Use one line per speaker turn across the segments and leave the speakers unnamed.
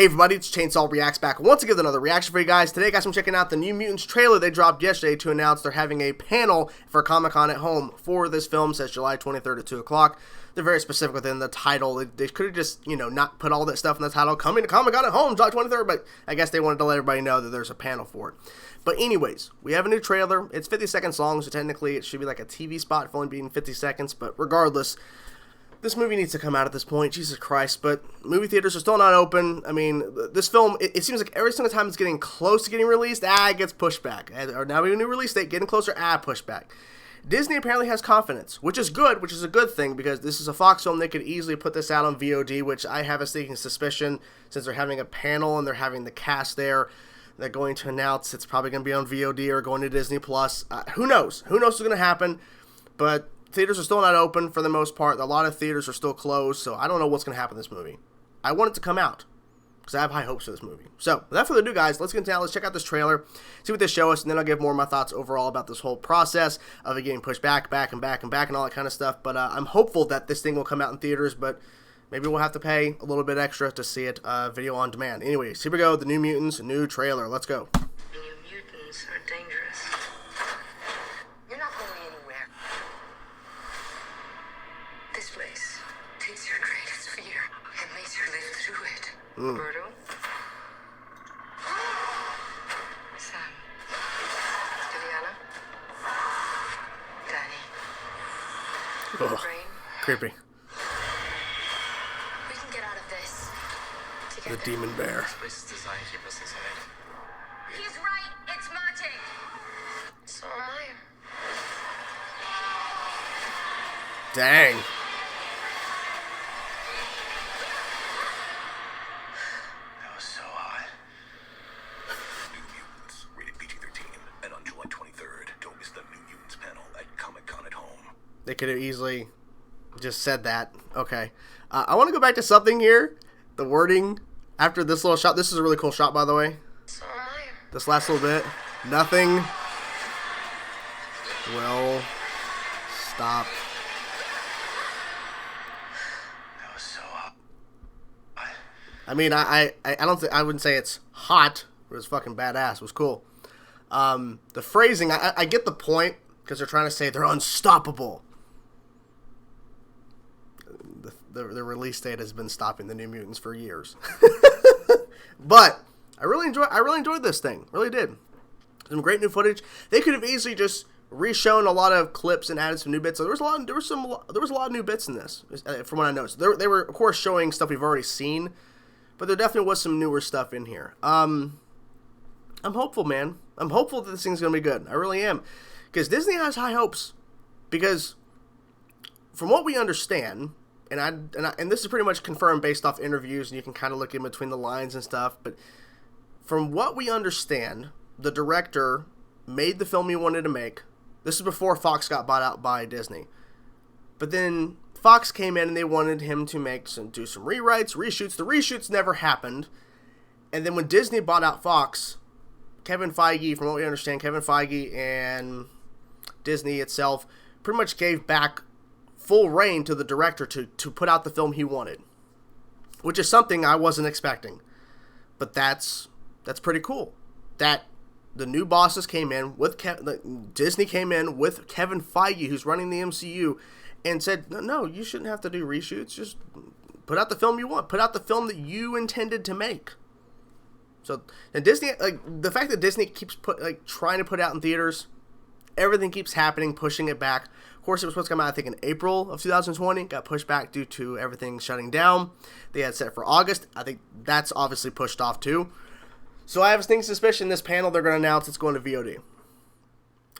Hey everybody, it's Chainsaw Reacts back once again with another reaction for you guys. Today guys, I'm checking out the New Mutants trailer they dropped yesterday to announce they're having a panel for Comic-Con at home for this film. It says July 23rd at 2 o'clock. They're very specific within the title. They could have just, not put all that stuff in the title, coming to Comic-Con at home July 23rd, but I guess they wanted to let everybody know that there's a panel for it. But anyways, we have a new trailer. It's 50 seconds long, so technically it should be like a TV spot for only being 50 seconds, but regardless, this movie needs to come out at this point, Jesus Christ, but movie theaters are still not open. I mean, this film, it seems like every single time it's getting close to getting released, it gets pushed back. Or now we have a new release date, getting closer, pushed back. Disney apparently has confidence, which is good, which is a good thing, because this is a Fox film. They could easily put this out on VOD, which I have a sneaking suspicion, since they're having a panel and they're having the cast there, they're going to announce it's probably going to be on VOD or going to Disney+. Who knows? Who knows what's going to happen, but theaters are still not open for the most part. A lot of theaters are still closed, so I don't know what's going to happen in this movie. I want it to come out, because I have high hopes for this movie. So, without further ado, guys, let's get into it. Let's check out this trailer, see what they show us, and then I'll give more of my thoughts overall about this whole process of it getting pushed back, and all that kind of stuff. But I'm hopeful that this thing will come out in theaters, but maybe we'll have to pay a little bit extra to see it video on demand. Anyways, here we go. The New Mutants, new trailer. Let's go.
The New Mutants are dangerous. You're not going anywhere. This place takes your greatest fear and makes you live through it. Roberto? Sam? Juliana? Danny?
Ugh,
Brain?
creepy.
We can get out of this.
The
Together.
demon bear.
This place is designed to keep us inside.
He's right. It's magic. So am I.
Dang.
That was so hot. New Mutants, rated PG-13, and on July 23rd, don't miss the New Mutants panel at Comic-Con at home.
They could have easily just said that. Okay. I want to go back to something here. The wording after this little shot. This is a really cool shot, by the way.
So am I.
This last little bit. Nothing will stop.
That was so hot.
I mean, I don't think I wouldn't say it's hot. It was fucking badass. It was cool. The phrasing, I get the point, because they're trying to say they're unstoppable. The release date has been stopping the New Mutants for years. But I really enjoyed this thing. Really did. Some great new footage. They could have easily just reshown a lot of clips and added some new bits. So there was a lot of new bits in this, from what I noticed. They were of course showing stuff we've already seen, but there definitely was some newer stuff in here. I'm hopeful, man. I'm hopeful that this thing's gonna be good. I really am, because Disney has high hopes. Because from what we understand, and this is pretty much confirmed based off interviews, and you can kind of look in between the lines and stuff, but from what we understand, the director made the film he wanted to make. This is before Fox got bought out by Disney. But then Fox came in and they wanted him to do some rewrites, reshoots. The reshoots never happened. And then when Disney bought out Fox, Kevin Feige, from what we understand, Kevin Feige and Disney itself pretty much gave back full reign to the director to put out the film he wanted, which is something I wasn't expecting. But that's pretty cool. That the new bosses came in with Disney came in with Kevin Feige, who's running the MCU, and said, no, you shouldn't have to do reshoots. Just put out the film you want. Put out the film that you intended to make. So, and Disney, the fact that Disney keeps trying to put out in theaters, everything keeps happening, pushing it back. Of course, it was supposed to come out, I think, in April of 2020. Got pushed back due to everything shutting down. They had set for August. I think that's obviously pushed off, too. So I have a sneaking suspicion this panel, they're going to announce it's going to VOD.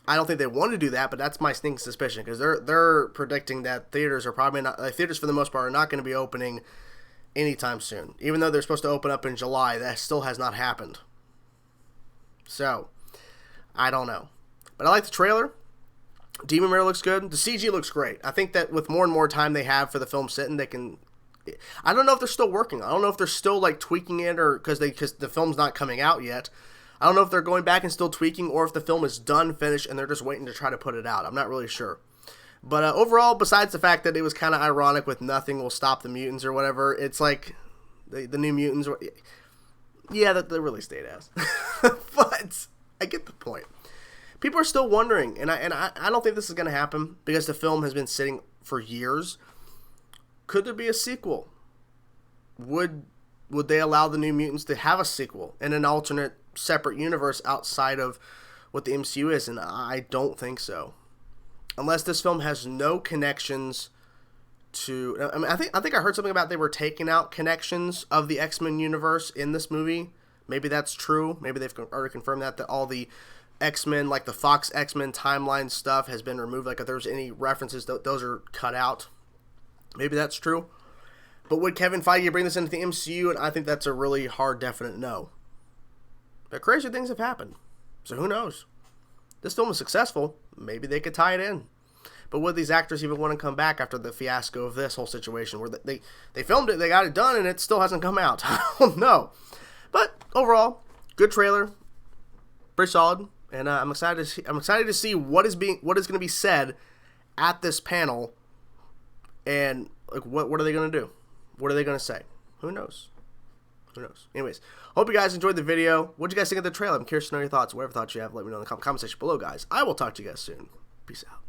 I don't think they want to do that, but that's my sneaking suspicion, because they're predicting that theaters are probably not, theaters for the most part are not going to be opening anytime soon. Even though they're supposed to open up in July, that still has not happened. So, I don't know. But I like the trailer. Demon Bear looks good. The CG looks great. I think that with more and more time they have for the film sitting, they can... I don't know if they're still working. I don't know if they're still tweaking it, or because the film's not coming out yet. I don't know if they're going back and still tweaking, or if the film is done, finished, and they're just waiting to try to put it out. I'm not really sure. But overall, besides the fact that it was kind of ironic with nothing will stop the mutants or whatever, it's like the New Mutants. Yeah, that the release date has. But I get the point. People are still wondering, and I don't think this is going to happen because the film has been sitting for years. Could there be a sequel? Would they allow the New Mutants to have a sequel in an alternate, separate universe outside of what the MCU is? And I don't think so. Unless this film has no connections to... I mean, I think I heard something about they were taking out connections of the X-Men universe in this movie. Maybe that's true. Maybe they've already confirmed that all the X-Men, like the Fox X-Men timeline stuff has been removed. Like if there's any references, those are cut out. Maybe that's true. But would Kevin Feige bring this into the MCU? And I think that's a really hard, definite no. But crazy things have happened. So who knows? This film was successful. Maybe they could tie it in. But would these actors even want to come back after the fiasco of this whole situation where they filmed it, they got it done, and it still hasn't come out? I don't know. But overall, good trailer. Pretty solid. And I'm excited to see what is going to be said at this panel. And like what are they going to do? What are they going to say? Who knows? Who knows? Anyways, hope you guys enjoyed the video. What did you guys think of the trailer? I'm curious to know your thoughts. Whatever thoughts you have, let me know in the comment section below, guys. I will talk to you guys soon. Peace out.